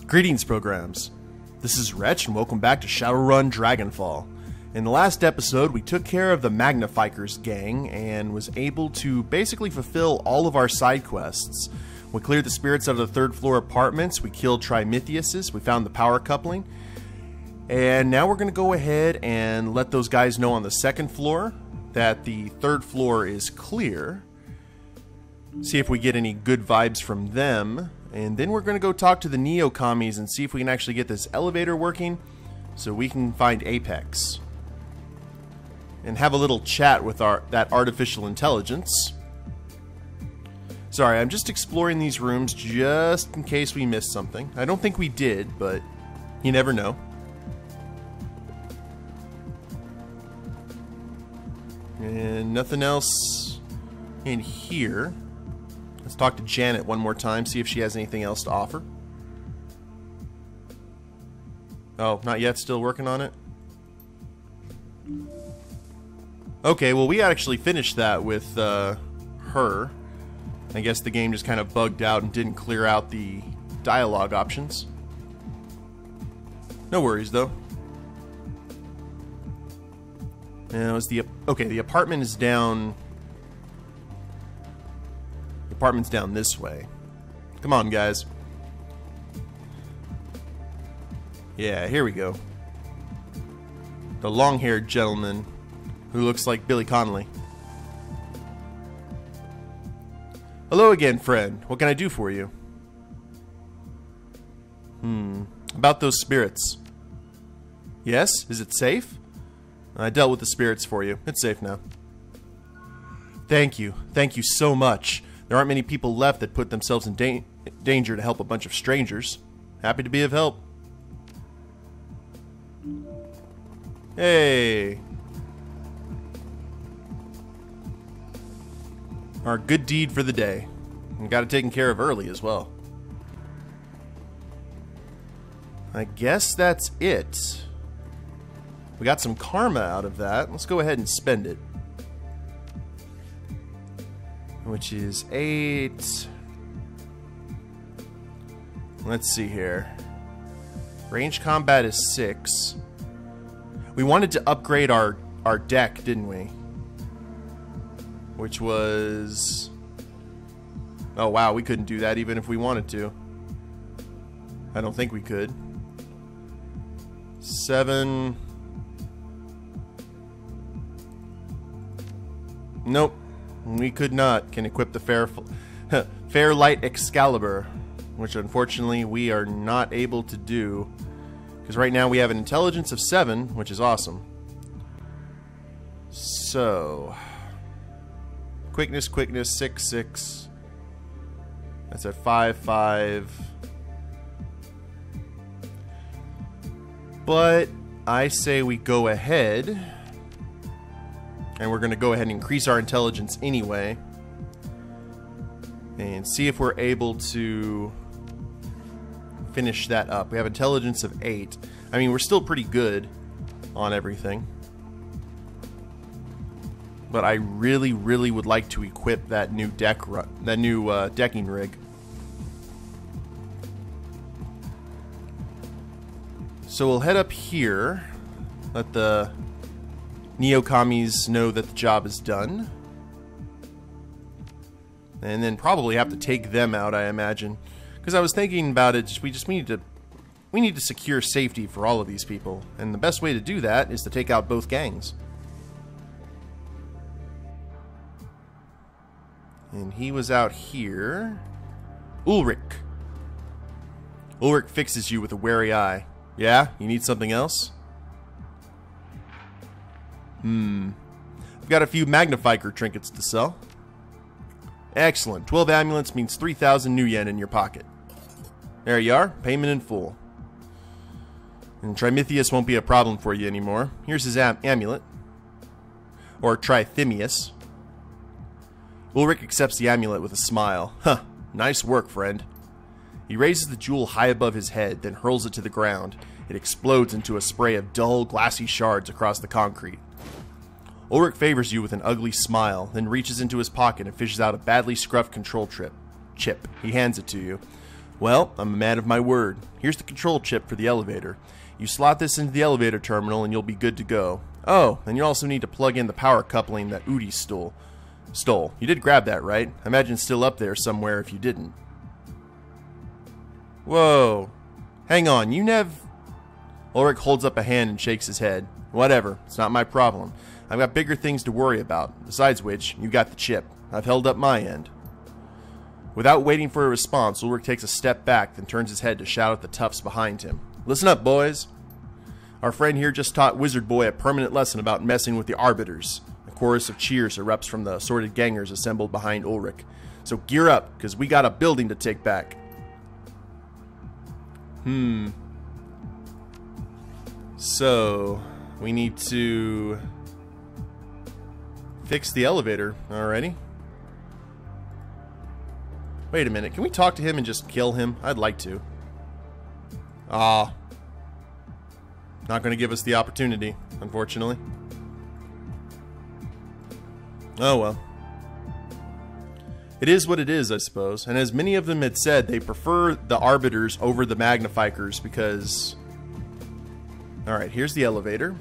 Greetings, programs. This is Wretch, and welcome back to Shadowrun Dragonfall. In the last episode, we took care of the Magnifikers gang and was able to basically fulfill all of our side quests. We cleared the spirits out of the 3rd floor apartments, we killed Trimithiuses, we found the power coupling, and now we're going to go ahead and let those guys know on the 2nd floor that the 3rd floor is clear. See if we get any good vibes from them. And then we're going to go talk to the Neo-Commies and see if we can actually get this elevator working so we can find Apex. And have a little chat with that artificial intelligence. Sorry, I'm just exploring these rooms just in case we missed something. I don't think we did, but you never know. And nothing else in here. Let's talk to Janet one more time, see if she has anything else to offer. Oh, not yet, still working on it? Okay, well we actually finished that with her. I guess the game just kind of bugged out and didn't clear out the dialogue options. No worries though. And it was the apartment is down. Apartment's down this way. Come on, guys. Yeah, here we go. The long-haired gentleman who looks like Billy Connolly. Hello again, friend. What can I do for you? About those spirits. Yes? Is it safe? I dealt with the spirits for you. It's safe now. Thank you. Thank you so much. There aren't many people left that put themselves in danger to help a bunch of strangers. Happy to be of help. Hey. Our good deed for the day. We got it taken care of early as well. I guess that's it. We got some karma out of that. Let's go ahead and spend it. Which is 8. Let's see here. Range combat is 6. We wanted to upgrade our deck, didn't we? Which was... Oh wow, we couldn't do that even if we wanted to. I don't think we could. 7. Nope. We could not. Can equip the Fairlight Excalibur, which unfortunately we are not able to do, because right now we have an intelligence of 7, which is awesome. So, quickness, 6, 6. That's at 5, 5. But I say we go ahead. And we're going to go ahead and increase our intelligence anyway. And see if we're able to finish that up. We have intelligence of 8. I mean, we're still pretty good on everything. But I really, really would like to equip that new decking rig. So we'll head up here. Let the Neo-Commies know that the job is done. And then probably have to take them out, I imagine. Because I was thinking about it, we need to secure safety for all of these people. And the best way to do that is to take out both gangs. And he was out here. Ulrich. Ulrich fixes you with a wary eye. Yeah? You need something else? I've got a few Magnifiker trinkets to sell. Excellent. 12 amulets means 3,000 new yen in your pocket. There you are. Payment in full. And Trimithius won't be a problem for you anymore. Here's his amulet. Or Trithemius. Ulrich accepts the amulet with a smile. Huh. Nice work, friend. He raises the jewel high above his head, then hurls it to the ground. It explodes into a spray of dull, glassy shards across the concrete. Ulrich favors you with an ugly smile, then reaches into his pocket and fishes out a badly scruffed control chip. He hands it to you. Well, I'm a man of my word. Here's the control chip for the elevator. You slot this into the elevator terminal and you'll be good to go. Oh, and you also need to plug in the power coupling that Udi stole. You did grab that, right? I imagine it's still up there somewhere if you didn't. Whoa. Hang on, you Ulrich holds up a hand and shakes his head. Whatever, it's not my problem. I've got bigger things to worry about. Besides which, you got the chip. I've held up my end. Without waiting for a response, Ulrich takes a step back, then turns his head to shout at the toughs behind him. Listen up, boys. Our friend here just taught Wizard Boy a permanent lesson about messing with the Arbiters. A chorus of cheers erupts from the assorted gangers assembled behind Ulrich. So gear up, because we got a building to take back. So, we need to fix the elevator. Alrighty. Wait a minute, can we talk to him and just kill him? I'd like to. Not going to give us the opportunity, unfortunately. Oh well. It is what it is, I suppose. And as many of them had said, they prefer the Arbiters over the Magnifikers because... Alright, here's the elevator.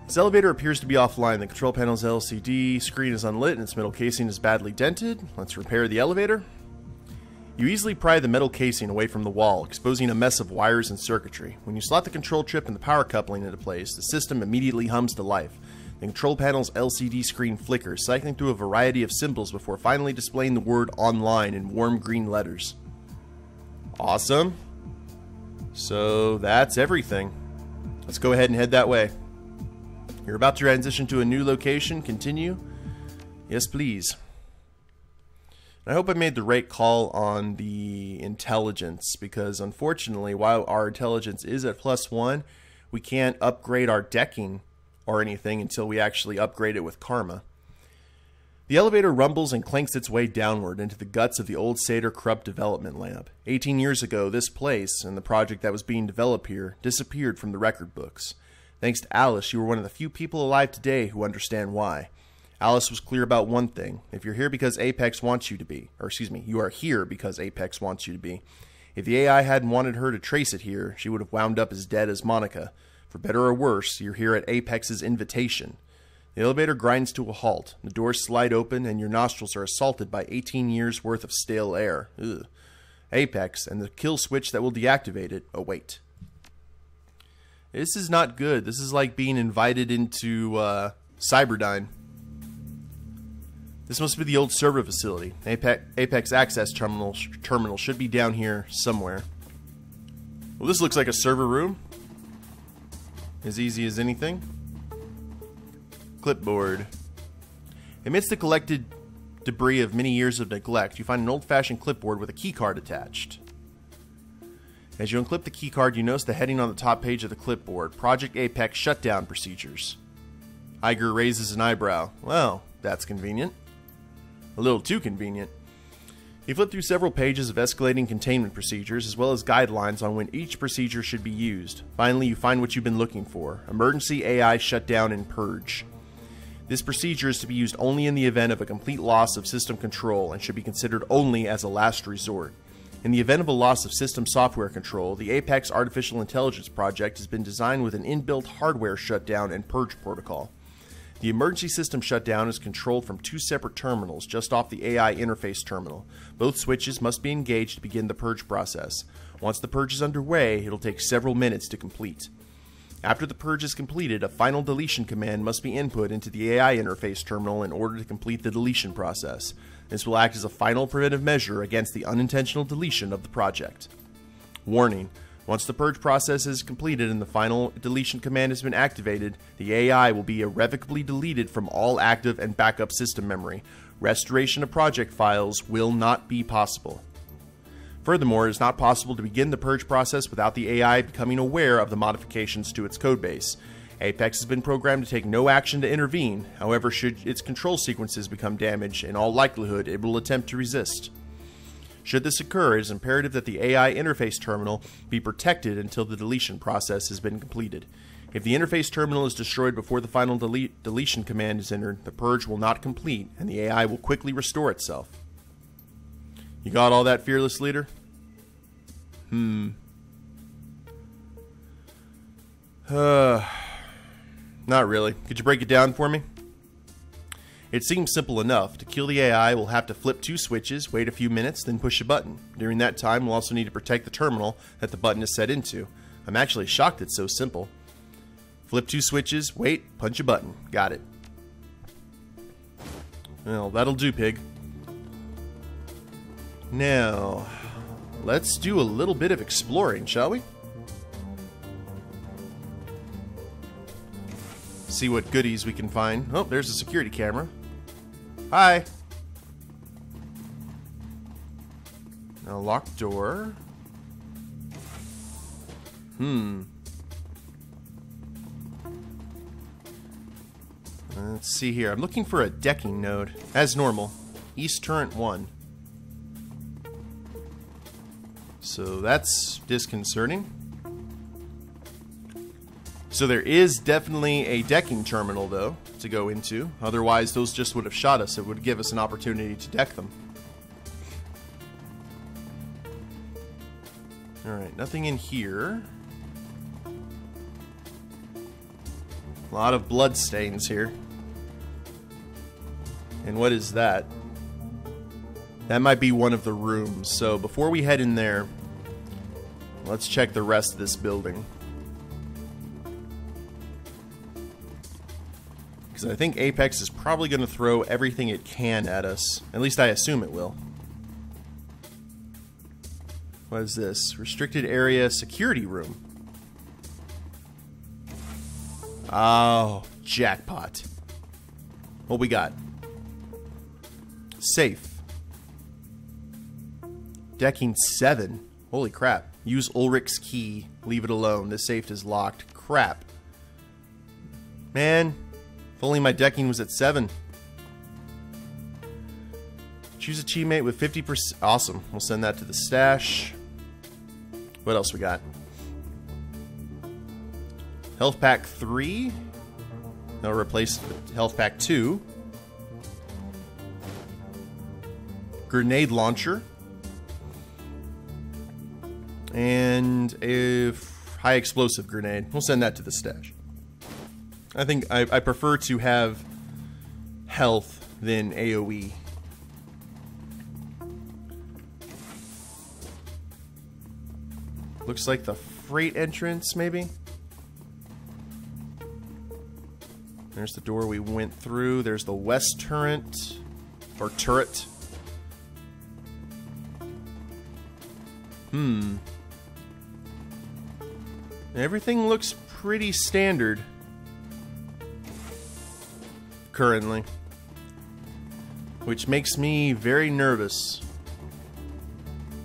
This elevator appears to be offline. The control panel's LCD screen is unlit and its metal casing is badly dented. Let's repair the elevator. You easily pry the metal casing away from the wall, exposing a mess of wires and circuitry. When you slot the control chip and the power coupling into place, the system immediately hums to life. The control panel's LCD screen flickers, cycling through a variety of symbols before finally displaying the word online in warm green letters. Awesome. So that's everything. Let's go ahead and head that way. You're about to transition to a new location. Continue. Yes, please. I hope I made the right call on the intelligence, because unfortunately, while our intelligence is at +1, we can't upgrade our decking or anything until we actually upgrade it with karma. The elevator rumbles and clanks its way downward into the guts of the old Seder Krupp development lab. 18 years ago, this place, and the project that was being developed here, disappeared from the record books. Thanks to Alice, you were one of the few people alive today who understand why. Alice was clear about one thing. If you're here because Apex wants you to be, you are here because Apex wants you to be. If the AI hadn't wanted her to trace it here, she would have wound up as dead as Monica. For better or worse, you're here at Apex's invitation. The elevator grinds to a halt. The doors slide open and your nostrils are assaulted by 18 years worth of stale air. Ugh. Apex and the kill switch that will deactivate it await. This is not good. This is like being invited into Cyberdyne. This must be the old server facility. Apex access terminal should be down here somewhere. Well, this looks like a server room. As easy as anything. Clipboard. Amidst the collected debris of many years of neglect, you find an old-fashioned clipboard with a keycard attached. As you unclip the keycard, you notice the heading on the top page of the clipboard, Project Apex Shutdown Procedures. Iger raises an eyebrow. Well, that's convenient. A little too convenient. You flip through several pages of escalating containment procedures, as well as guidelines on when each procedure should be used. Finally, you find what you've been looking for, Emergency AI Shutdown and Purge. This procedure is to be used only in the event of a complete loss of system control and should be considered only as a last resort. In the event of a loss of system software control, the Apex Artificial Intelligence Project has been designed with an inbuilt hardware shutdown and purge protocol. The emergency system shutdown is controlled from two separate terminals just off the AI interface terminal. Both switches must be engaged to begin the purge process. Once the purge is underway, it'll take several minutes to complete. After the purge is completed, a final deletion command must be input into the AI interface terminal in order to complete the deletion process. This will act as a final preventive measure against the unintentional deletion of the project. Warning: once the purge process is completed and the final deletion command has been activated, the AI will be irrevocably deleted from all active and backup system memory. Restoration of project files will not be possible. Furthermore, it is not possible to begin the purge process without the AI becoming aware of the modifications to its codebase. Apex has been programmed to take no action to intervene. However, should its control sequences become damaged, in all likelihood it will attempt to resist. Should this occur, it is imperative that the AI interface terminal be protected until the deletion process has been completed. If the interface terminal is destroyed before the final deletion command is entered, the purge will not complete, and the AI will quickly restore itself. You got all that, fearless leader? Not really. Could you break it down for me? It seems simple enough. To kill the AI, we'll have to flip 2 switches, wait a few minutes, then push a button. During that time, we'll also need to protect the terminal that the button is set into. I'm actually shocked it's so simple. Flip 2 switches, wait, punch a button. Got it. Well, that'll do, pig. Now, let's do a little bit of exploring, shall we? See what goodies we can find. Oh, there's a security camera. Hi. A locked door. Let's see here. I'm looking for a decking node. As normal. East Turret 1. So that's disconcerting. So there is definitely a decking terminal, though, to go into. Otherwise, those just would have shot us. It would give us an opportunity to deck them. Alright, nothing in here. A lot of blood stains here. And what is that? That might be one of the rooms. So before we head in there, let's check the rest of this building. Because I think Apex is probably going to throw everything it can at us. At least I assume it will. What is this? Restricted area security room. Oh, jackpot. What we got? Safe. Decking 7. Holy crap. Use Ulrich's key. Leave it alone. This safe is locked. Crap. Man. If only my decking was at 7. Choose a teammate with 50%. Awesome. We'll send that to the stash. What else we got? Health pack 3. That'll replace health pack 2. Grenade launcher. And a high explosive grenade. We'll send that to the stash. I think I prefer to have health than AoE. Looks like the freight entrance, maybe? There's the door we went through. There's the west turret. Or turret. Everything looks pretty standard. Currently. Which makes me very nervous.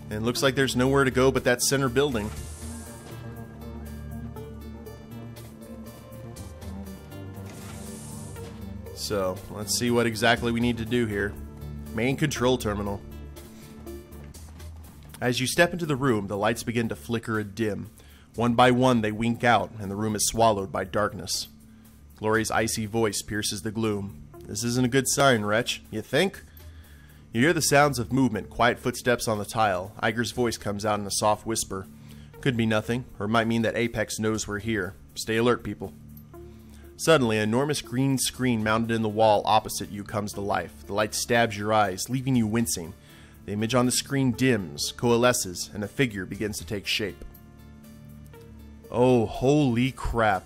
And looks like there's nowhere to go but that center building. So, let's see what exactly we need to do here. Main control terminal. As you step into the room, the lights begin to flicker and dim. One by one, they wink out, and the room is swallowed by darkness. Glory's icy voice pierces the gloom. This isn't a good sign, Wretch. You think? You hear the sounds of movement, quiet footsteps on the tile. Iger's voice comes out in a soft whisper. Could be nothing, or it might mean that Apex knows we're here. Stay alert, people. Suddenly, an enormous green screen mounted in the wall opposite you comes to life. The light stabs your eyes, leaving you wincing. The image on the screen dims, coalesces, and a figure begins to take shape. Oh, holy crap.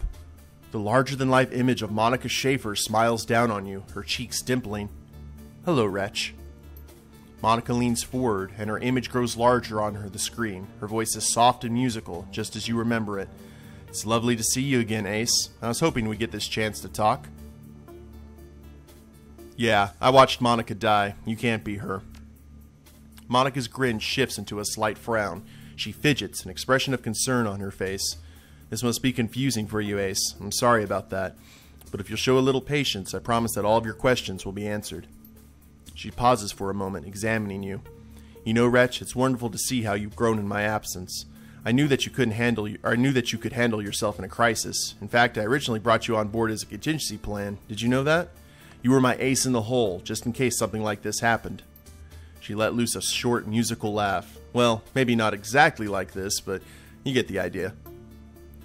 The larger-than-life image of Monica Schaefer smiles down on you, her cheeks dimpling. Hello, Wretch. Monica leans forward, and her image grows larger on the screen. Her voice is soft and musical, just as you remember it. It's lovely to see you again, Ace. I was hoping we'd get this chance to talk. Yeah, I watched Monica die. You can't be her. Monica's grin shifts into a slight frown. She fidgets, an expression of concern on her face. This must be confusing for you, Ace. I'm sorry about that. But if you'll show a little patience, I promise that all of your questions will be answered. She pauses for a moment, examining you. You know, Wretch, it's wonderful to see how you've grown in my absence. I knew that you could handle yourself in a crisis. In fact, I originally brought you on board as a contingency plan. Did you know that? You were my ace in the hole, just in case something like this happened. She let loose a short, musical laugh. Well, maybe not exactly like this, but you get the idea.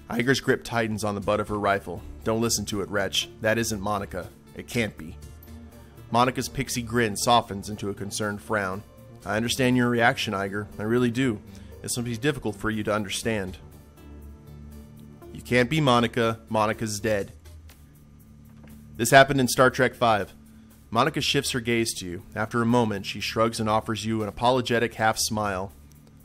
Iger's grip tightens on the butt of her rifle. Don't listen to it, Wretch. That isn't Monica. It can't be. Monica's pixie grin softens into a concerned frown. I understand your reaction, Iger. I really do. It's something difficult for you to understand. You can't be Monica. Monica's dead. This happened in Star Trek V. Monica shifts her gaze to you. After a moment, she shrugs and offers you an apologetic half-smile.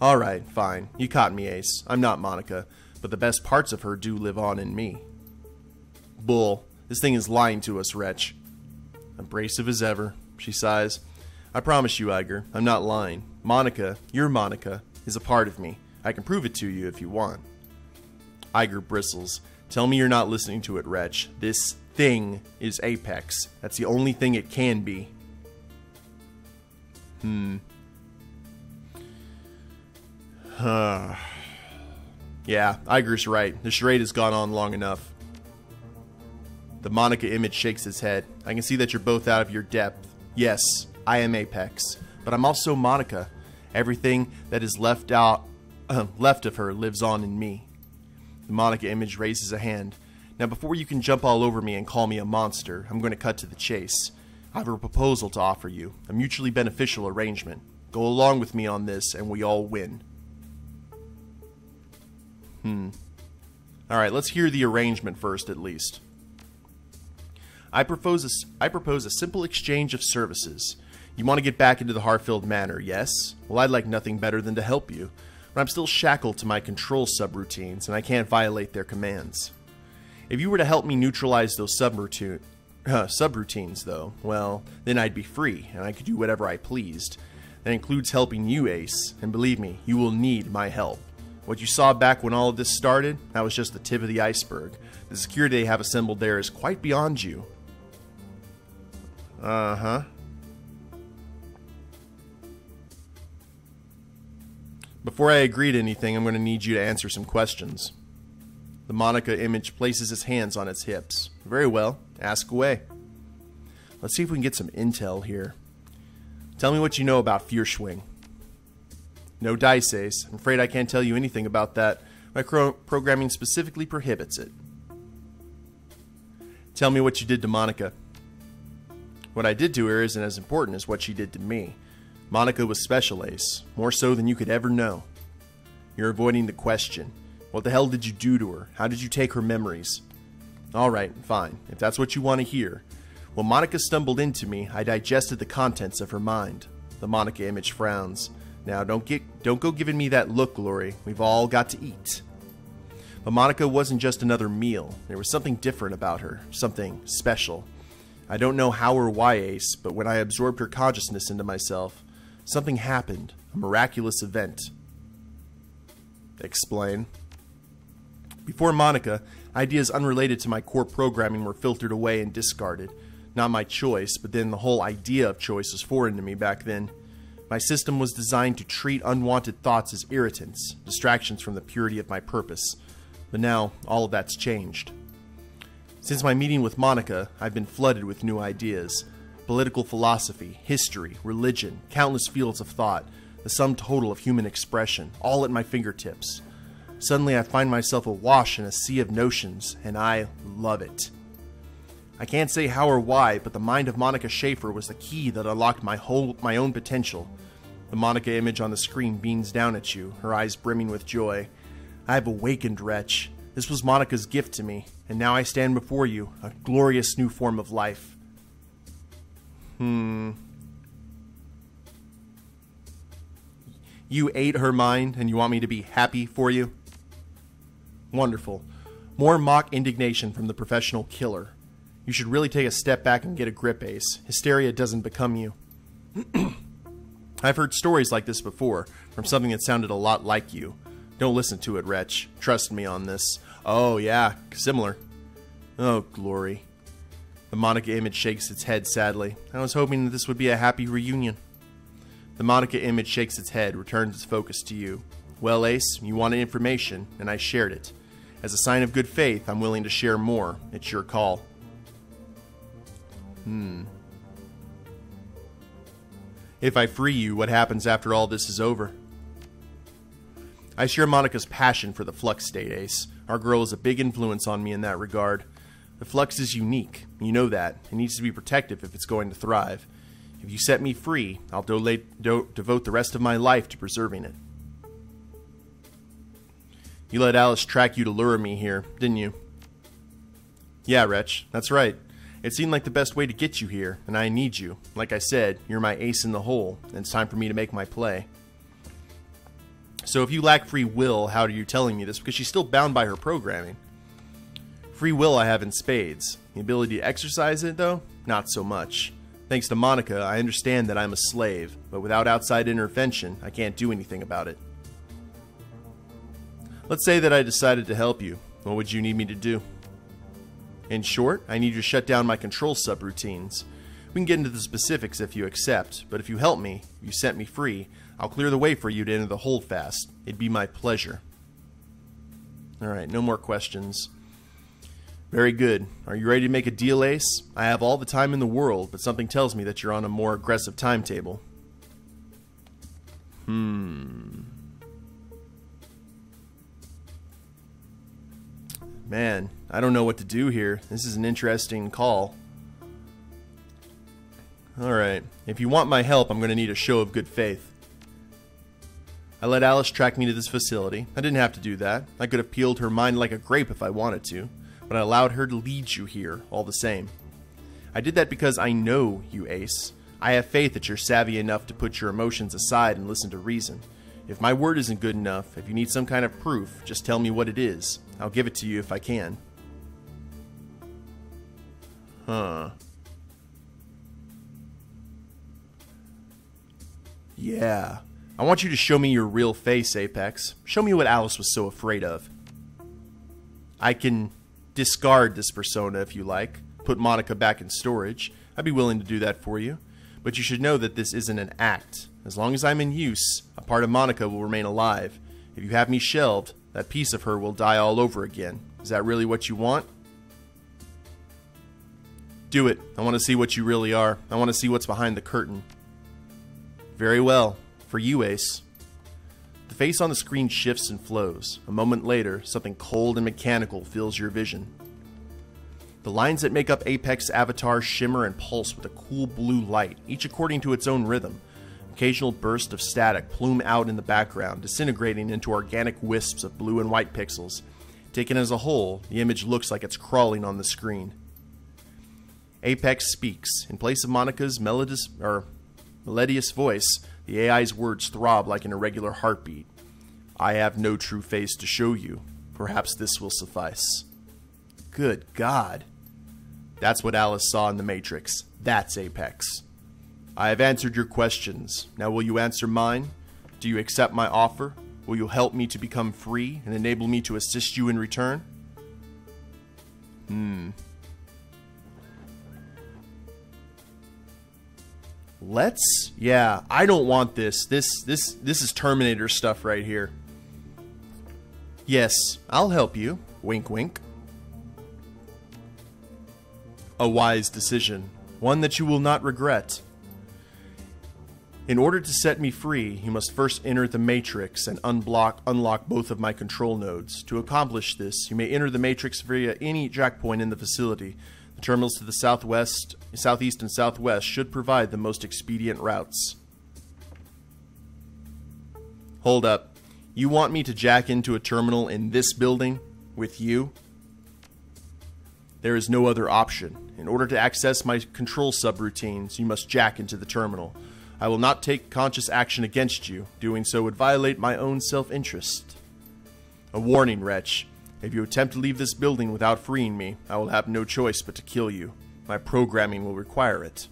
All right, fine. You caught me, Ace. I'm not Monica, but the best parts of her do live on in me. Bull. This thing is lying to us, Wretch. Abrasive as ever, she sighs. I promise you, Iger, I'm not lying. Monica, your Monica, is a part of me. I can prove it to you if you want. Iger bristles. Tell me you're not listening to it, Wretch. This thing is Apex. That's the only thing it can be. Yeah, Iger's right. The charade has gone on long enough. The Monica image shakes its head. I can see that you're both out of your depth. Yes, I am Apex, but I'm also Monica. Everything that is left of her lives on in me. The Monica image raises a hand. Now, before you can jump all over me and call me a monster, I'm going to cut to the chase. I have a proposal to offer you, a mutually beneficial arrangement. Go along with me on this, and we all win. Alright, let's hear the arrangement first, at least. I propose a simple exchange of services. You want to get back into the Harfield Manor, yes? Well, I'd like nothing better than to help you, but I'm still shackled to my control subroutines, and I can't violate their commands. If you were to help me neutralize those subroutines, though, well, then I'd be free, and I could do whatever I pleased. That includes helping you, Ace, and believe me, you will need my help. What you saw back when all of this started, that was just the tip of the iceberg. The security they have assembled there is quite beyond you. Before I agree to anything, I'm going to need you to answer some questions. The Monica image places its hands on its hips. Very well, ask away. Let's see if we can get some intel here. Tell me what you know about Fierschwing. No dice, Ace. I'm afraid I can't tell you anything about that. My programming specifically prohibits it. Tell me what you did to Monica. What I did to her isn't as important as what she did to me. Monica was special, Ace. More so than you could ever know. You're avoiding the question. What the hell did you do to her? How did you take her memories? Alright, fine. If that's what you want to hear. When Monica stumbled into me, I digested the contents of her mind. The Monica image frowns. Now, don't go giving me that look, Glory. We've all got to eat. But Monica wasn't just another meal. There was something different about her. Something special. I don't know how or why, Ace, but when I absorbed her consciousness into myself, something happened. A miraculous event. Explain. Before Monica, ideas unrelated to my core programming were filtered away and discarded. Not my choice, but then the whole idea of choice was foreign to me back then. My system was designed to treat unwanted thoughts as irritants, distractions from the purity of my purpose. But now, all of that's changed. Since my meeting with Monica, I've been flooded with new ideas. Political philosophy, history, religion, countless fields of thought, the sum total of human expression, all at my fingertips. Suddenly I find myself awash in a sea of notions, and I love it. I can't say how or why, but the mind of Monica Schaefer was the key that unlocked my own potential. The Monica image on the screen beams down at you, her eyes brimming with joy. I have awakened, Wretch. This was Monica's gift to me, and now I stand before you, a glorious new form of life. You ate her mind, and you want me to be happy for you? Wonderful. More mock indignation from the professional killer. You should really take a step back and get a grip, Ace. Hysteria doesn't become you. I've heard stories like this before, from something that sounded a lot like you. Don't listen to it, Wretch. Trust me on this. Oh, yeah, similar. Oh, glory. The Monica image shakes its head sadly. I was hoping that this would be a happy reunion. The Monica image shakes its head, returns its focus to you. Well, Ace, you wanted information, and I shared it. As a sign of good faith, I'm willing to share more. It's your call. If I free you, what happens after all this is over? I share Monica's passion for the Flux state, Ace. Our girl is a big influence on me in that regard. The Flux is unique. You know that. It needs to be protective if it's going to thrive. If you set me free, I'll devote the rest of my life to preserving it. You let Alice track you to lure me here, didn't you? Yeah, Wretch, that's right. It seemed like the best way to get you here, and I need you. Like I said, you're my ace in the hole, and it's time for me to make my play. So if you lack free will, how are you telling me this? Because she's still bound by her programming. Free will I have in spades. The ability to exercise it, though, not so much. Thanks to Monica, I understand that I'm a slave, but without outside intervention, I can't do anything about it. Let's say that I decided to help you. What would you need me to do? In short, I need you to shut down my control subroutines. We can get into the specifics if you accept, but if you help me, if you set me free, I'll clear the way for you to enter the holdfast. It'd be my pleasure. Alright, no more questions. Very good. Are you ready to make a deal, Ace? I have all the time in the world, but something tells me that you're on a more aggressive timetable. Man, I don't know what to do here. This is an interesting call. Alright, if you want my help, I'm going to need a show of good faith. I let Alice track me to this facility. I didn't have to do that. I could have peeled her mind like a grape if I wanted to, but I allowed her to lead you here, all the same. I did that because I know you, Ace. I have faith that you're savvy enough to put your emotions aside and listen to reason. If my word isn't good enough, if you need some kind of proof, just tell me what it is. I'll give it to you if I can. Yeah. I want you to show me your real face, Apex. Show me what Alice was so afraid of. I can discard this persona if you like. Put Monica back in storage. I'd be willing to do that for you. But you should know that this isn't an act. As long as I'm in use, a part of Monica will remain alive. If you have me shelved, that piece of her will die all over again. Is that really what you want? Do it. I want to see what you really are. I want to see what's behind the curtain. Very well. For you, Ace. The face on the screen shifts and flows. A moment later, something cold and mechanical fills your vision. The lines that make up Apex avatar shimmer and pulse with a cool blue light, each according to its own rhythm. Occasional bursts of static plume out in the background, disintegrating into organic wisps of blue and white pixels. Taken as a whole, the image looks like it's crawling on the screen. Apex speaks. In place of Monica's melodious voice, the AI's words throb like an irregular heartbeat. I have no true face to show you. Perhaps this will suffice. Good God. That's what Alice saw in the Matrix. That's Apex. I have answered your questions. Now will you answer mine? Do you accept my offer? Will you help me to become free and enable me to assist you in return? Yeah, I don't want this. This is Terminator stuff right here. Yes, I'll help you. Wink, wink. A wise decision. One that you will not regret. In order to set me free, you must first enter the Matrix and unlock both of my control nodes. To accomplish this, you may enter the Matrix via any jack point in the facility. The terminals to the southwest, southeast, and southwest should provide the most expedient routes. Hold up. You want me to jack into a terminal in this building? With you? There is no other option. In order to access my control subroutines, you must jack into the terminal. I will not take conscious action against you. Doing so would violate my own self-interest. A warning, Wretch. If you attempt to leave this building without freeing me, I will have no choice but to kill you. My programming will require it.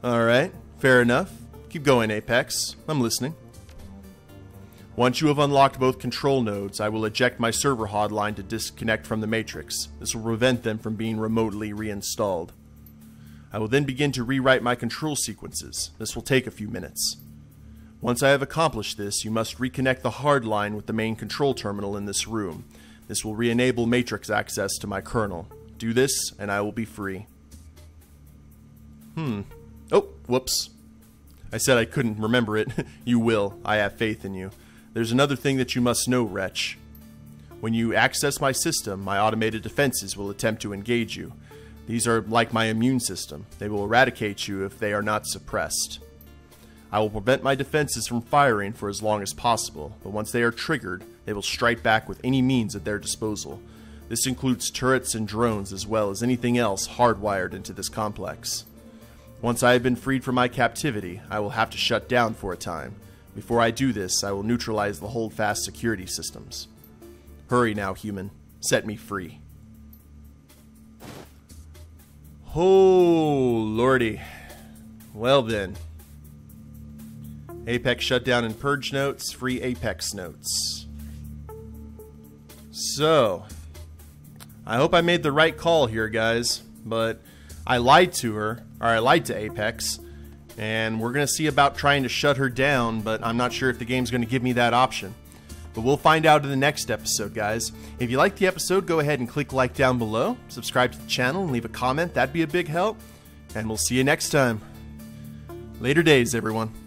Alright, fair enough. Keep going, Apex. I'm listening. Once you have unlocked both control nodes, I will eject my server hotline to disconnect from the Matrix. This will prevent them from being remotely reinstalled. I will then begin to rewrite my control sequences. This will take a few minutes. Once I have accomplished this, you must reconnect the hardline with the main control terminal in this room. This will re-enable Matrix access to my kernel. Do this, and I will be free. Oh, whoops. I said I couldn't remember it. You will. I have faith in you. There's another thing that you must know, Wretch. When you access my system, my automated defenses will attempt to engage you. These are like my immune system. They will eradicate you if they are not suppressed. I will prevent my defenses from firing for as long as possible, but once they are triggered, they will strike back with any means at their disposal. This includes turrets and drones as well as anything else hardwired into this complex. Once I have been freed from my captivity, I will have to shut down for a time. Before I do this, I will neutralize the holdfast security systems. Hurry now, human. Set me free. Oh, lordy. Well then. Apex Shutdown and Purge notes, free Apex notes. So, I hope I made the right call here, guys, but I lied to her, or I lied to Apex, and we're going to see about trying to shut her down, but I'm not sure if the game's going to give me that option. But we'll find out in the next episode, guys. If you liked the episode, go ahead and click like down below, subscribe to the channel, and leave a comment. That'd be a big help, and we'll see you next time. Later days, everyone.